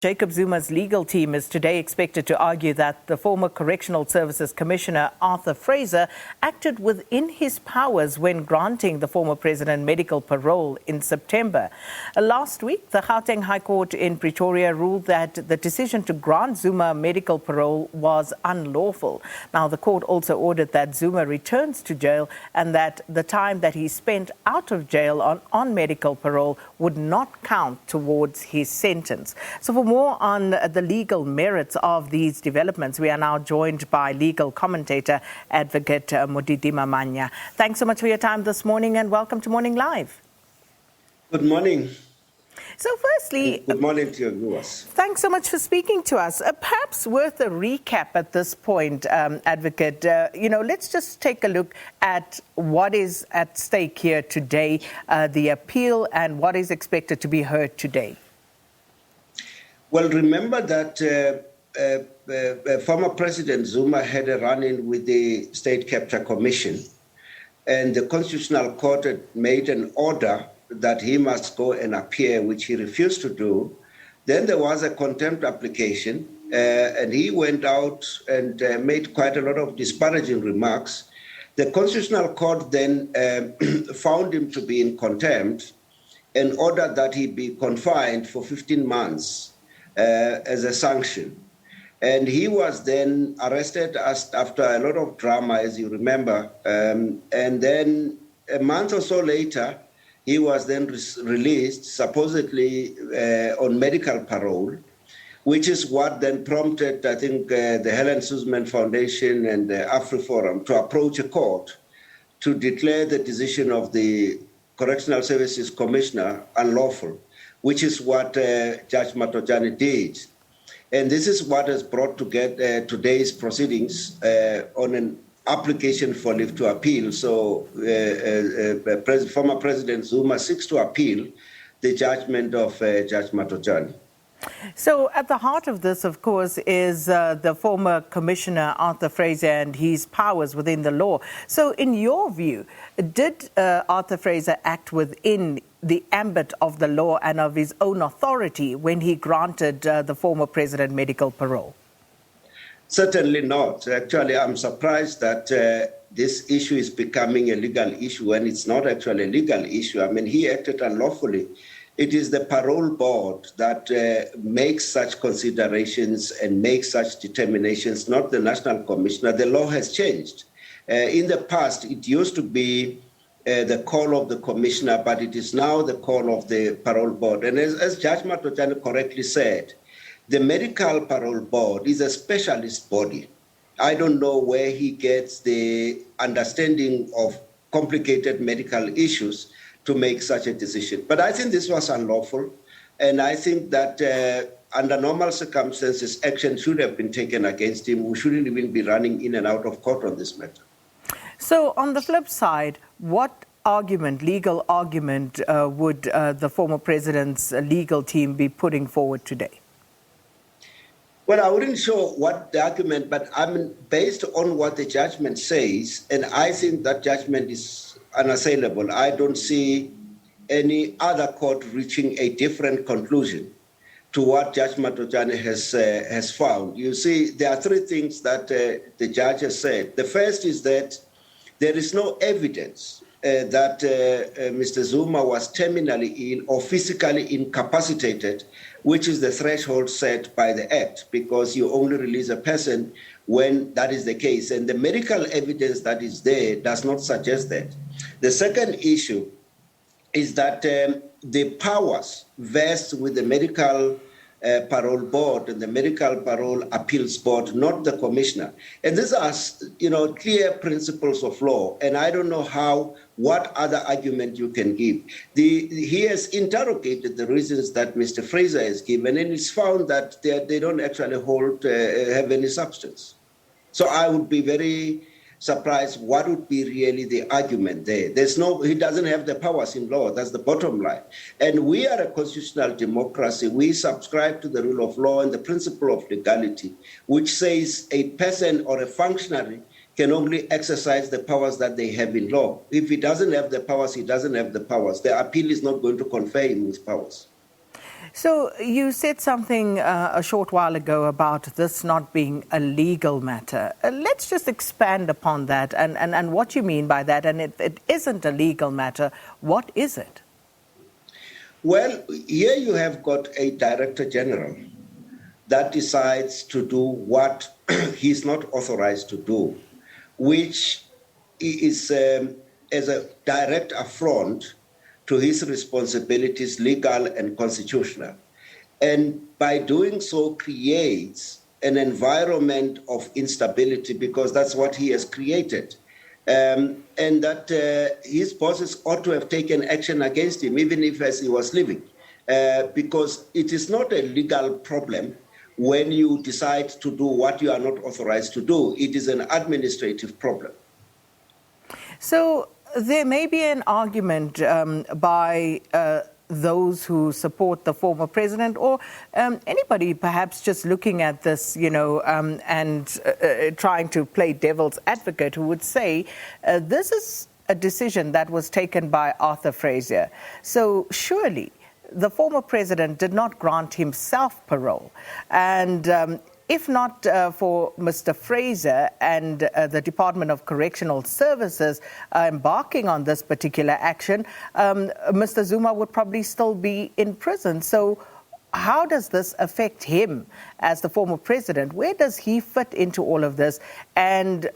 Jacob Zuma's legal team is today expected to argue that the former Correctional Services Commissioner, Fraser, acted within his powers when granting the former president medical parole in September. Last week, the Gauteng High Court in Pretoria ruled that the decision to grant Zuma medical parole was unlawful. Now, the court also ordered that Zuma returns to jail and that the time that he spent out of jail on medical parole would not count towards his sentence. So for more on the legal merits of these developments, we are now joined by legal commentator, Advocate Modidima Mannya. Thanks so much for your time this morning and welcome to Morning Live. Good morning. So firstly, good morning to your viewers. Thanks so much for speaking to us. Perhaps worth a recap at this point, Advocate. Let's just take a look at what is at stake here today, the appeal and what is expected to be heard today. Well, remember that former President Zuma had a run-in with the State Capture Commission, and the Constitutional Court had made an order that he must go and appear, which he refused to do. Then there was a contempt application, and he went out and made quite a lot of disparaging remarks. The Constitutional Court then found him to be in contempt and ordered that he be confined for 15 months. As a sanction. And he was then arrested after a lot of drama, as you remember. And then a month or so later, he was then released, supposedly on medical parole, which is what then prompted, I think, the Helen Suzman Foundation and the AfriForum to approach a court to declare the decision of the Correctional Services Commissioner unlawful, which is what Judge Matojane did. And this is what has brought together today's proceedings on an application for leave to appeal. So former President Zuma seeks to appeal the judgment of Judge Matojane. So at the heart of this, of course, is the former Commissioner, Fraser, and his powers within the law. So in your view, did Fraser act within the ambit of the law and of his own authority when he granted the former president medical parole? Certainly not. Actually, I'm surprised that this issue is becoming a legal issue when it's not actually a legal issue. I mean, he acted unlawfully. It is the parole board that makes such considerations and makes such determinations, not the national commissioner. The law has changed. In the past, it used to be the call of the commissioner, but it is now the call of the parole board. And as Judge Matojane correctly said, the medical parole board is a specialist body. I don't know where he gets the understanding of complicated medical issues to make such a decision. But I think this was unlawful, and I think that under normal circumstances, action should have been taken against him. We shouldn't even be running in and out of court on this matter. So on the flip side, what legal argument would the former president's legal team be putting forward today? Well, I wouldn't show what the argument, but I mean, based on what the judgment says, and I think that judgment is unassailable. I don't see any other court reaching a different conclusion to what Judge Matojane has found. You see, there are three things that the judge has said. The first is that there is no evidence that Mr. Zuma was terminally ill or physically incapacitated, which is the threshold set by the Act, because you only release a person when that is the case. And the medical evidence that is there does not suggest that. The second issue is that the powers vest with the medical parole board and the medical parole appeals board, not the commissioner. And these are, clear principles of law. And I don't know what other argument you can give. He has interrogated the reasons that Mr. Fraser has given, and it's found that they don't actually have any substance. So I would be very surprised what would be really the argument there. He doesn't have the powers in law. That's the bottom line. And we are a constitutional democracy. We subscribe to the rule of law and the principle of legality, which says a person or a functionary can only exercise the powers that they have in law. If he doesn't have the powers, he doesn't have the powers. The appeal is not going to confer him with powers. So you said something a short while ago about this not being a legal matter. Let's just expand upon that and what you mean by that. And it isn't a legal matter. What is it? Well, here you have got a Director General that decides to do what he's not authorized to do, which is as a direct affront to his responsibilities, legal and constitutional. And by doing so creates an environment of instability, because that's what he has created. And that his bosses ought to have taken action against him, even if as he was leaving, because it is not a legal problem when you decide to do what you are not authorized to do. It is an administrative problem. So there may be an argument by those who support the former president, or anybody perhaps just looking at this, and trying to play devil's advocate, who would say this is a decision that was taken by Arthur Fraser. So surely the former president did not grant himself parole. And if not for Mr. Fraser and the Department of Correctional Services embarking on this particular action, Mr. Zuma would probably still be in prison. So how does this affect him as the former president? Where does he fit into all of this? And,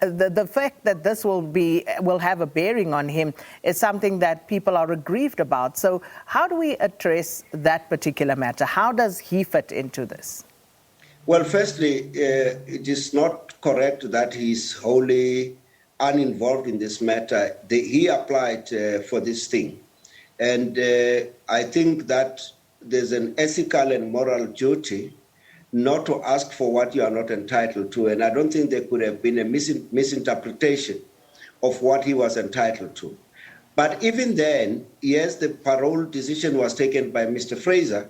the fact that this will have a bearing on him is something that people are aggrieved about. So how do we address that particular matter? How does he fit into this? Well, firstly, it is not correct that he's wholly uninvolved in this matter. He applied for this thing. And I think that there's an ethical and moral duty not to ask for what you are not entitled to. And I don't think there could have been a misinterpretation of what he was entitled to. But even then, yes, the parole decision was taken by Mr. Fraser.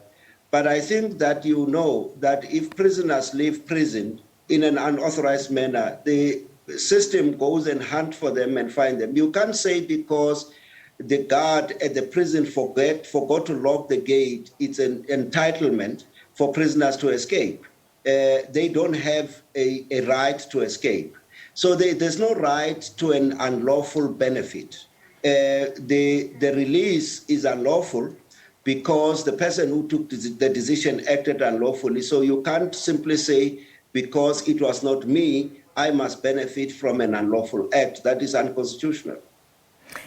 But I think that you know that if prisoners leave prison in an unauthorized manner, the system goes and hunt for them and find them. You can't say because the guard at the prison forgot to lock the gate, it's an entitlement for prisoners to escape. They don't have a right to escape. So there's no right to an unlawful benefit. The release is unlawful because the person who took the decision acted unlawfully. So you can't simply say, because it was not me, I must benefit from an unlawful act. That is unconstitutional.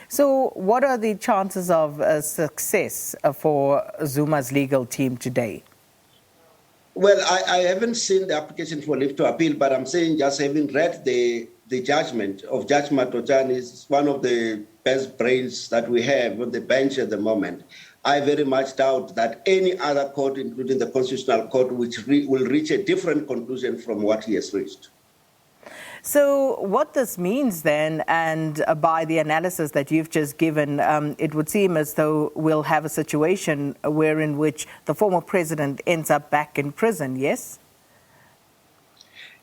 So what are the chances of success for Zuma's legal team today? Well, I haven't seen the application for leave to appeal, but I'm saying, just having read the judgment of Judge Matotjani, is one of the best brains that we have on the bench at the moment. I very much doubt that any other court, including the Constitutional Court, which will reach a different conclusion from what he has reached. So what this means then, and by the analysis that you've just given, it would seem as though we'll have a situation in which the former president ends up back in prison, yes?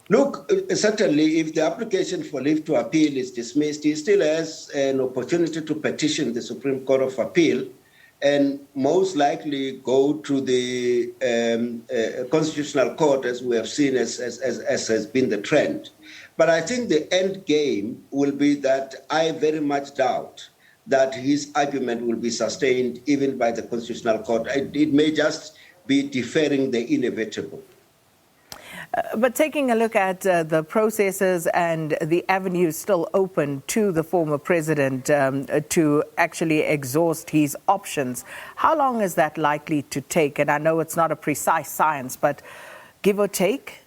Look, certainly if the application for leave to appeal is dismissed, he still has an opportunity to petition the Supreme Court of Appeal and most likely go to the Constitutional Court, as we have seen as has been the trend. But I think the end game will be that I very much doubt that his argument will be sustained even by the Constitutional Court. It may just be deferring the inevitable. But taking a look at the processes and the avenues still open to the former president to actually exhaust his options, how long is that likely to take? And I know it's not a precise science, but give or take?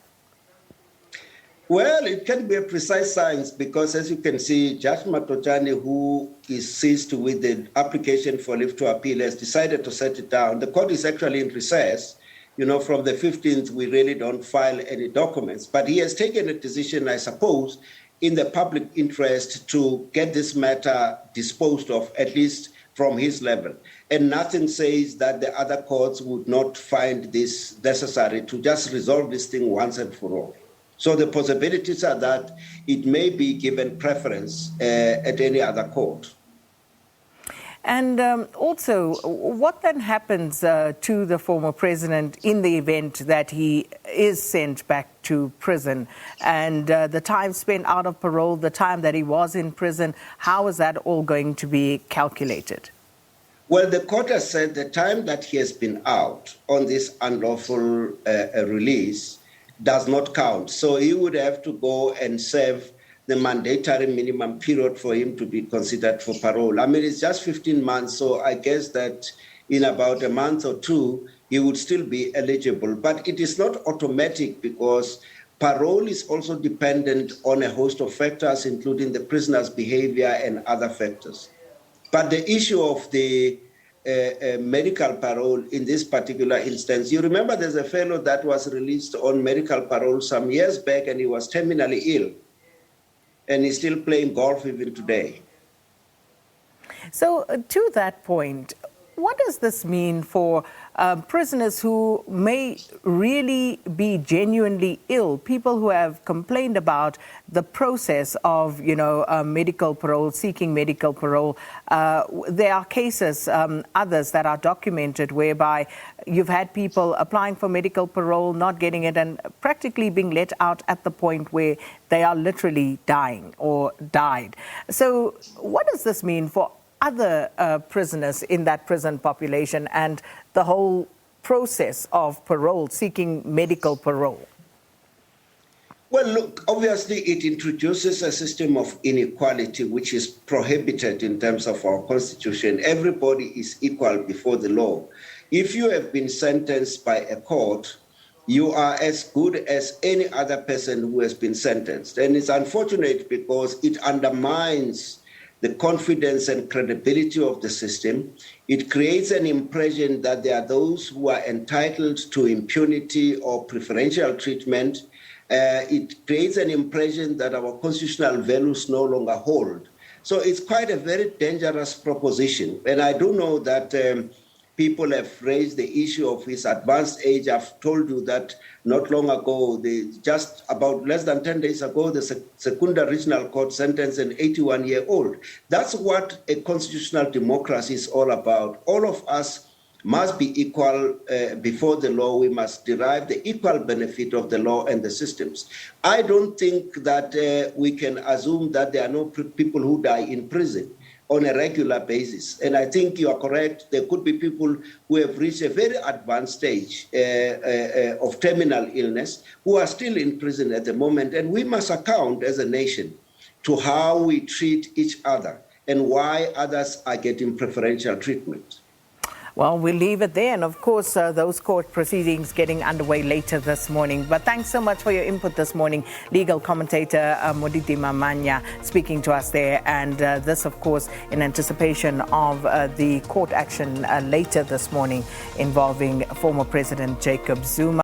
Well, it can be a precise science because, as you can see, Judge Matotjani, who is seized with the application for leave to appeal, has decided to set it down. The court is actually in recess. From the 15th, we really don't file any documents. But he has taken a decision, I suppose, in the public interest to get this matter disposed of, at least from his level. And nothing says that the other courts would not find this necessary to just resolve this thing once and for all. So the possibilities are that it may be given preference at any other court. And also, what then happens to the former president in the event that he is sent back to prison? And the time spent out of parole, the time that he was in prison, how is that all going to be calculated? Well, the court has said the time that he has been out on this unlawful release does not count. So he would have to go and serve the mandatory minimum period for him to be considered for parole. I mean, it's just 15 months, so I guess that in about a month or two, he would still be eligible. But it is not automatic because parole is also dependent on a host of factors, including the prisoner's behavior and other factors. But the issue of the medical parole in this particular instance, you remember there's a fellow that was released on medical parole some years back and he was terminally ill. And he's still playing golf even today. So to that point, what does this mean for prisoners who may really be genuinely ill, people who have complained about the process of, medical parole, seeking medical parole? There are cases, others that are documented, whereby you've had people applying for medical parole, not getting it, and practically being let out at the point where they are literally dying or died. So what does this mean for other prisoners in that prison population and the whole process of parole, seeking medical parole? Well, look, obviously it introduces a system of inequality which is prohibited in terms of our constitution. Everybody is equal before the law. If you have been sentenced by a court, you are as good as any other person who has been sentenced. And it's unfortunate because it undermines the confidence and credibility of the system. It creates an impression that there are those who are entitled to impunity or preferential treatment. It creates an impression that our constitutional values no longer hold. So it's quite a very dangerous proposition. And I do know that people have raised the issue of his advanced age. I've told you that not long ago, just about less than 10 days ago, the Secunda Regional Court sentenced an 81-year-old. That's what a constitutional democracy is all about. All of us must be equal before the law. We must derive the equal benefit of the law and the systems. I don't think that we can assume that there are no people who die in prison on a regular basis. And I think you are correct. There could be people who have reached a very advanced stage of terminal illness who are still in prison at the moment. And we must account as a nation to how we treat each other and why others are getting preferential treatment. Well, we'll leave it there. And of course, those court proceedings getting underway later this morning. But thanks so much for your input this morning. Legal commentator Modidima Mannya speaking to us there. And this, of course, in anticipation of the court action later this morning involving former President Jacob Zuma.